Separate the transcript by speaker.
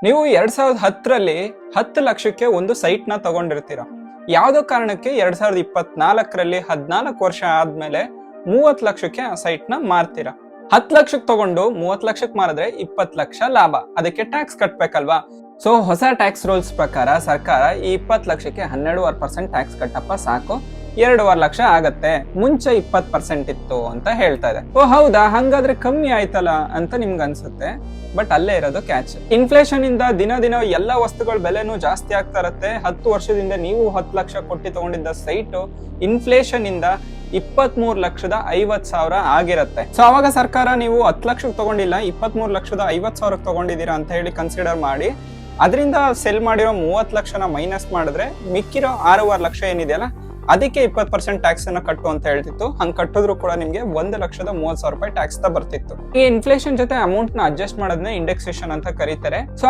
Speaker 1: ನೀವು 2010ರಲ್ಲಿ 10 ಲಕ್ಷಕ್ಕೆ ಒಂದು ಸೈಟ್ ನ ತಗೊಂಡಿರ್ತೀರ. ಯಾವ್ದೋ ಕಾರಣಕ್ಕೆ 2024ರಲ್ಲಿ 14 ವರ್ಷ ಆದ್ಮೇಲೆ 30 ಲಕ್ಷಕ್ಕೆ ಆ ಸೈಟ್ ನ ಮಾರ್ತೀರಾ. 10 ಲಕ್ಷಕ್ಕೆ ತಗೊಂಡು 30 ಲಕ್ಷಕ್ಕೆ ಮಾರಿದ್ರೆ 20 ಲಕ್ಷ ಲಾಭ. ಅದಕ್ಕೆ ಟ್ಯಾಕ್ಸ್ ಕಟ್ಬೇಕಲ್ವಾ? ಸೊ ಹೊಸ ಟ್ಯಾಕ್ಸ್ ರೂಲ್ಸ್ ಪ್ರಕಾರ ಸರ್ಕಾರ ಈ 20 ಲಕ್ಷಕ್ಕೆ 12.5% ಟ್ಯಾಕ್ಸ್ ಕಟ್ಟಪ್ಪ ಸಾಕು, 2.5 ಲಕ್ಷ ಆಗತ್ತೆ. ಮುಂಚೆ 20% ಇತ್ತು ಅಂತ ಹೇಳ್ತಾ ಇದೆ. ಓ ಹೌದಾ, ಹಂಗಾದ್ರೆ ಕಮ್ಮಿ ಆಯ್ತಲ್ಲ ಅಂತ ನಿಮ್ಗೆ ಅನ್ಸುತ್ತೆ. ಬಟ್ ಅಲ್ಲೇ ಇರೋದು ಕ್ಯಾಚ್. ಇನ್ಫ್ಲೇಷನ್ ಇಂದ ದಿನ ದಿನ ಎಲ್ಲ ವಸ್ತುಗಳ ಬೆಲೆನೂ ಜಾಸ್ತಿ ಆಗ್ತಾ ಇರತ್ತೆ. 10 ವರ್ಷದಿಂದ ನೀವು 10 ಲಕ್ಷ ಕೊಟ್ಟು ತಗೊಂಡಿದ್ದ ಸೈಟ್ ಇನ್ಫ್ಲೇಷನ್ ಇಂದ 23,50,000 ಆಗಿರತ್ತೆ. ಸೊ ಅವಾಗ ಸರ್ಕಾರ ನೀವು 10 ಲಕ್ಷಕ್ಕೆ ತಗೊಂಡಿಲ್ಲ, 23,50,000 ತಗೊಂಡಿದ್ದೀರಾ ಅಂತ ಹೇಳಿ ಕನ್ಸಿಡರ್ ಮಾಡಿ ಅದರಿಂದ ಸೆಲ್ ಮಾಡಿರೋ 30 ಲಕ್ಷನ ಮೈನಸ್ ಮಾಡಿದ್ರೆ ಮಿಕ್ಕಿರೋ 6.5 ಲಕ್ಷ ಏನಿದೆಯಲ್ಲ ಅದಕ್ಕೆ 20% ಟ್ಯಾಕ್ಸ್ ಅನ್ನ ಕಟ್ಟು ಅಂತ ಹೇಳ್ತಿತ್ತು. ಹಂಗ್ ಕಟ್ಟಿದ್ರು ಕೂಡ ನಿಮ್ಗೆ 1,30,30,000 ರೂಪಾಯಿ ಟ್ಯಾಕ್ಸ್ ಬರ್ತಿತ್ತು. ಈ ಇನ್ಫ್ಲೇಷನ್ ಜೊತೆ ಅಮೌಂಟ್ ನ ಅಡ್ಜಸ್ಟ್ ಮಾಡೋದನ್ನ ಇಂಡೆಕ್ಸೇಷನ್ ಅಂತ ಕರೀತಾರೆ. ಸೊ